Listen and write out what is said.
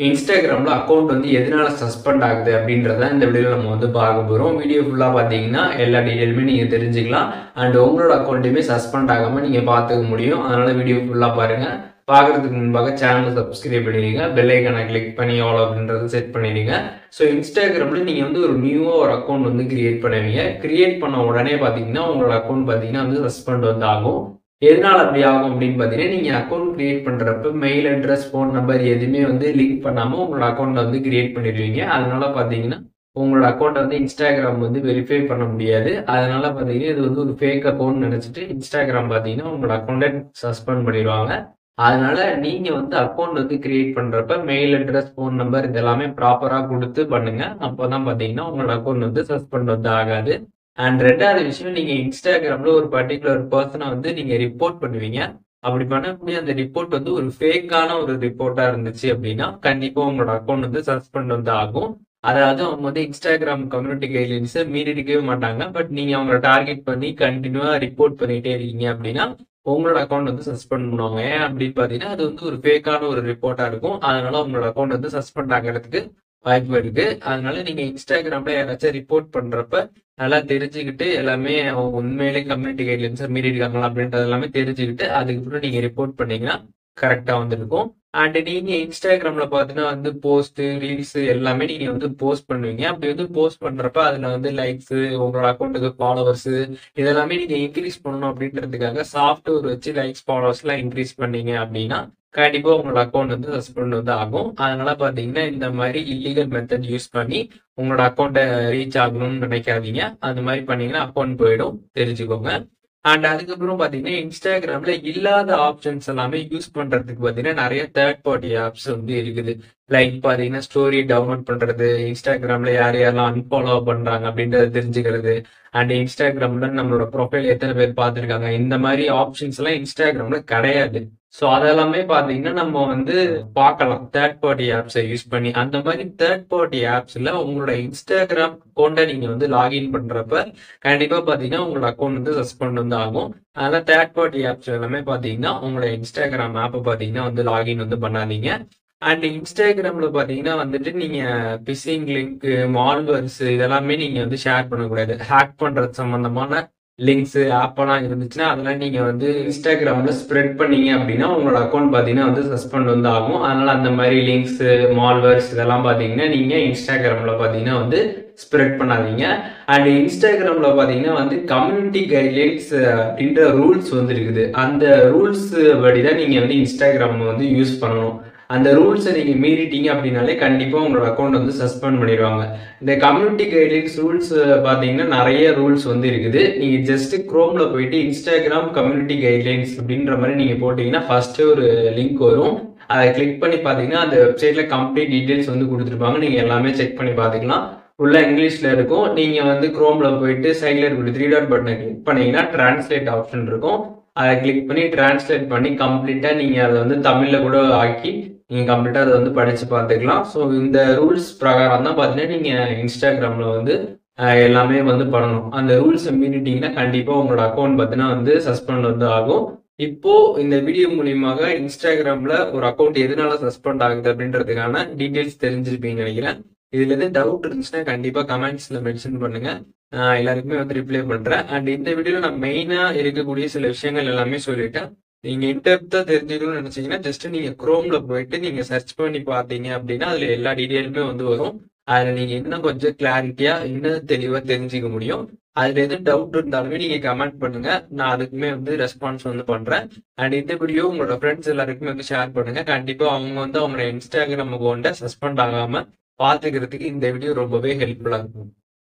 இன்ஸ்டாகிராம்ல அக்கவுண்ட் வந்து எதனால சஸ்பெண்ட் ஆகுது அப்படின்றத இந்த வீடியோல நம்ம வந்து பார்க்க போறோம். வீடியோ ஃபுல்லா பார்த்தீங்கன்னா எல்லா டீடைலுமே நீங்க தெரிஞ்சுக்கலாம். அண்ட் உங்களோட அக்கவுண்ட்டையுமே சஸ்பெண்ட் ஆகாம நீங்க பார்த்துக்க முடியும். அதனால வீடியோ ஃபுல்லா பாருங்க. பார்க்கறதுக்கு முன்பாக சேனலை சப்ஸ்கிரைப் பண்ணிடுங்க. பெல் ஐக்கானை கிளிக் பண்ணி ஆல் அப்படின்றத செட் பண்ணிடுங்க. ஸோ இன்ஸ்டாகிராம்ல நீங்க வந்து ஒரு நியூவா ஒரு அக்கவுண்ட் வந்து கிரியேட் பண்ணுவீங்க. கிரியேட் பண்ண உடனே பார்த்தீங்கன்னா உங்களோட அக்கவுண்ட் பார்த்தீங்கன்னா வந்து சஸ்பெண்ட் வந்து ஆகும். எதனால அப்படி ஆகும் அப்படின்னு பார்த்தீங்கன்னா, நீங்க அக்கவுண்ட் கிரியேட் பண்றப்ப மெயில் அட்ரஸ், ஃபோன் நம்பர் எதுவுமே வந்து லிங்க் பண்ணாம உங்களோட அக்கவுண்ட்ட வந்து கிரியேட் பண்ணிடுவீங்க. அதனால பார்த்தீங்கன்னா, உங்களோட அக்கவுண்ட்ட வந்து இன்ஸ்டாகிராம் வந்து வெரிஃபை பண்ண முடியாது. அதனால பார்த்தீங்கன்னா, இது வந்து ஒரு ஃபேக் அக்கவுண்ட் நினைச்சிட்டு இன்ஸ்டாகிராம் பார்த்தீங்கன்னா, உங்களோட அக்கவுண்ட்ட சஸ்பெண்ட் பண்ணிடுவாங்க. அதனால நீங்க வந்து அக்கவுண்ட் வந்து கிரியேட் பண்றப்ப மெயில் அட்ரஸ், ஃபோன் நம்பர் இது எல்லாமே ப்ராப்பரா குடுத்து பண்ணுங்க. அப்பதான் பார்த்தீங்கன்னா, உங்களோட அக்கவுண்ட் வந்து சஸ்பெண்ட் வந்து ஆகாது. அண்ட் 2வது விஷயம், நீங்க இன்ஸ்டாகிராம்ல ஒரு பர்ட்டிகுலர் பெர்சனை வந்து நீங்க ரிப்போர்ட் பண்ணுவீங்க. அப்படி பண்ணக்கூடிய அந்த ரிப்போர்ட் வந்து ஒரு ஃபேக்கான ஒரு ரிப்போர்ட்டா இருந்துச்சு அப்படின்னா, கண்டிப்பா உங்களோட அக்கவுண்ட் வந்து சஸ்பெண்ட் வந்து ஆகும். அதாவது அவங்க வந்து இன்ஸ்டாகிராம் கம்யூனிட்டி கைட்லைன்ஸை மீறிருக்கவே மாட்டாங்க. பட் நீங்க அவங்கள டார்கெட் பண்ணி கண்டினியூவா ரிப்போர்ட் பண்ணிட்டே இருக்கீங்க அப்படின்னா, உங்களோட அக்கவுண்ட் வந்து சஸ்பெண்ட் பண்ணுவாங்க. ஏன் அப்படின்னு பாத்தீங்கன்னா, அது வந்து ஒரு ஃபேக்கான ஒரு ரிப்போர்ட்டா இருக்கும். அதனால உங்களோட அக்கவுண்ட் வந்து சஸ்பெண்ட் ஆகிறதுக்கு வாய்ப்பு இருக்கு. அதனால நீங்க இன்ஸ்டாகிராம்ல யாராச்சும் ரிப்போர்ட் பண்றப்ப நல்லா தெரிஞ்சுக்கிட்டு எல்லாமே அவங்க உண்மையிலே கம்யூனிட்டி கைட்லைன்ஸை மீறி இருக்காங்களா அப்படின்றது எல்லாமே தெரிஞ்சுக்கிட்டு அதுக்கப்புறம் நீங்க ரிப்போர்ட் பண்ணீங்கன்னா கரெக்டா வந்திருக்கும். அண்ட் நீங்க இன்ஸ்டாகிராம்ல பாத்தீங்கன்னா வந்து போஸ்ட், ரீல்ஸ் எல்லாமே நீங்க வந்து போஸ்ட் பண்ணுவீங்க. அப்படி வந்து போஸ்ட் பண்றப்ப அதுல வந்து லைக்ஸ், உங்களோட அக்கௌண்ட்டுக்கு ஃபாலோவர்ஸ் இதெல்லாமே நீங்க இன்க்ரீஸ் பண்ணணும் அப்படின்றதுக்காக சாஃப்ட்வேர் வச்சு லைக்ஸ், ஃபாலோவர்ஸ் எல்லாம் இன்க்ரீஸ் பண்ணீங்க அப்படின்னா கண்டிப்பா உங்களோட அக்கௌண்ட் வந்து சஸ்பெண்ட் வந்து ஆகும். அதனால பாத்தீங்கன்னா இந்த மாதிரி இல்லீகல் மெத்தட் யூஸ் பண்ணி உங்களோட அக்கௌண்ட்டை ரீச் ஆகணும்னு நினைக்காதீங்க. அந்த மாதிரி பண்ணீங்கன்னா அக்கௌண்ட் போயிடும், தெரிஞ்சுக்கோங்க. அண்ட் அதுக்கப்புறம் பாத்தீங்கன்னா இன்ஸ்டாகிராம்ல இல்லாத ஆப்ஷன்ஸ் எல்லாமே யூஸ் பண்றதுக்கு பாத்தீங்கன்னா நிறைய தேர்ட் பார்ட்டி ஆப்ஸ் வந்து இருக்குது. லைக் பாத்தீங்கன்னா ஸ்டோரி டவுன்லோட் பண்றது, இன்ஸ்டாகிராம்ல யார் யாரெல்லாம் அன்ஃபாலோ பண்றாங்க அப்படின்றத தெரிஞ்சுக்கிறது, அண்ட் இன்ஸ்டாகிராம்ல நம்மளோட ப்ரொஃபைல் எத்தனை பேர் பார்த்திருக்காங்க, இந்த மாதிரி ஆப்ஷன்ஸ் எல்லாம் இன்ஸ்டாகிராம்ல கிடையாது. ஸோ அதெல்லாமே பாத்தீங்கன்னா நம்ம வந்து பார்க்கலாம் தேர்ட் பார்ட்டி ஆப்ஸை யூஸ் பண்ணி. அந்த மாதிரி தேர்ட் பார்ட்டி ஆப்ஸ்ல உங்களோட இன்ஸ்டாகிராம் அக்கௌண்ட்டை நீங்க வந்து லாகின் பண்றப்ப கண்டிப்பா பாத்தீங்கன்னா உங்களோட அக்கௌண்ட் வந்து சஸ்பெண்ட் வந்து ஆகும். அதனால தேர்ட் பார்ட்டி ஆப்ஸ் எல்லாமே பாத்தீங்கன்னா உங்களோட இன்ஸ்டாகிராம் ஆப்பை பாத்தீங்கன்னா வந்து லாகின் வந்து பண்ணாதீங்க. அண்ட் இன்ஸ்டாகிராம்ல பாத்தீங்கன்னா வந்துட்டு நீங்க பிசிங் லிங்க், மால்வர்ஸ் இதெல்லாமே நீங்க வந்து ஷேர் பண்ணக்கூடாது. ஹேக் பண்றது சம்பந்தமான லிங்க்ஸ், ஆப்பெல்லாம் இருந்துச்சுன்னா அதெல்லாம் நீங்க வந்து இன்ஸ்டாகிராம்ல ஸ்ப்ரெட் பண்ணீங்க அப்படின்னா உங்களோட அக்கௌண்ட் பாத்தீங்கன்னா வந்து சஸ்பெண்ட் வந்து ஆகும். அதனால அந்த மாதிரி லிங்க்ஸ், மால்வர்ஸ் இதெல்லாம் பாத்தீங்கன்னா நீங்க இன்ஸ்டாகிராம்ல பாத்தீங்கன்னா வந்து ஸ்ப்ரெட் பண்ணாதீங்க. அண்ட் இன்ஸ்டாகிராம்ல பாத்தீங்கன்னா வந்து கம்யூனிட்டி கைட்லைன்ஸ் அப்படின்ற ரூல்ஸ் வந்து இருக்குது. அந்த ரூல்ஸ் படிதான் நீங்க வந்து இன்ஸ்டாகிராம் வந்து யூஸ் பண்ணணும். அந்த ரூல்ஸை நீங்க மீறிட்டீங்க அப்படின்னாலே கண்டிப்பா உங்களோட அக்கௌண்ட் வந்து சஸ்பெண்ட் பண்ணிடுவாங்க. இந்த கம்யூனிட்டி கைட்லைன்ஸ் ரூல்ஸ் பாத்தீங்கன்னா நிறைய ரூல்ஸ் வந்து இருக்குது. நீங்க ஜஸ்ட் குரோம்ல போயிட்டு இன்ஸ்டாகிராம் கம்யூனிட்டி கைட்லைன்ஸ் அப்படின்ற மாதிரி நீங்க போட்டீங்கன்னா ஃபர்ஸ்ட் ஒரு லிங்க் வரும். அதை கிளிக் பண்ணி பாத்தீங்கன்னா அந்த வெப்சைட்ல கம்ப்ளீட் டீடைல்ஸ் வந்து கொடுத்துருப்பாங்க. நீங்க எல்லாமே செக் பண்ணி பாத்துக்கலாம். ஃபுல்லா இங்கிலீஷ்ல இருக்கும். நீங்க வந்து குரோம்ல போயிட்டு சைட்ல இருக்கிற 3 டாட் பட்டனை கிளிக் பண்ணீங்கன்னா டிரான்ஸ்லேட் ஆப்ஷன் இருக்கும். அதை கிளிக் பண்ணி டிரான்ஸ்லேட் பண்ணி கம்ப்ளீட்டா நீங்க அதை வந்து தமிழ்ல கூட ஆக்கி நீங்க கம்ப்ளீட்டா அதை வந்து படிச்சு பார்த்துக்கலாம். ஸோ இந்த ரூல்ஸ் பிரகாரம் தான் பாத்தீங்கன்னா நீங்க இன்ஸ்டாகிராம்ல வந்து எல்லாமே வந்து பண்ணணும். அந்த ரூல்ஸை மீறிட்டீங்கன்னா கண்டிப்பா உங்களோட அக்கௌண்ட் பார்த்தீங்கன்னா வந்து சஸ்பெண்ட் வந்து ஆகும். இப்போ இந்த வீடியோ மூலியமாக இன்ஸ்டாகிராம்ல ஒரு அக்கௌண்ட் எதனால சஸ்பெண்ட் ஆகுது அப்படின்றதுக்கான டீடைல்ஸ் தெரிஞ்சிருப்பீங்கன்னு நினைக்கிறேன். இதுல எதுவும் டவுட் இருந்துச்சுன்னா கண்டிப்பா கமெண்ட்ஸ்ல மென்ஷன் பண்ணுங்க. எல்லாருக்குமே வந்து ரிப்ளை பண்றேன். அண்ட் இந்த வீடியோல நான் மெயினா இருக்கக்கூடிய சில விஷயங்கள் எல்லாமே சொல்லிட்டேன். நீங்க இன்டெப்தா தெரிஞ்சுக்கணும்னு நினைச்சீங்கன்னா ஜஸ்ட் நீங்க குரோம்ல போயிட்டு நீங்க சர்ச் பண்ணி பார்த்தீங்க அப்படின்னா அதுல எல்லா டீடைலுமே வந்து வரும். அதுல நீங்க இன்னும் கொஞ்சம் கிளாரிட்டியா இன்னும் தெளிவா தெரிஞ்சுக்க முடியும். அதுல எதுவும் டவுட் இருந்தாலுமே நீங்க கமெண்ட் பண்ணுங்க. நான் அதுக்குமே வந்து ரெஸ்பான்ஸ் வந்து பண்றேன். அண்ட் இந்த வீடியோ உங்களோட ஃப்ரெண்ட்ஸ் எல்லாருக்குமே வந்து ஷேர் பண்ணுங்க. கண்டிப்பா அவங்க வந்து அவங்களோட இன்ஸ்டாகிராம் அக்கௌண்ட்டை சஸ்பெண்ட் ஆகாம பாத்துக்கிறதுக்கு இந்த வீடியோ ரொம்பவே ஹெல்ப்ஃபுல்லா இருக்கும்.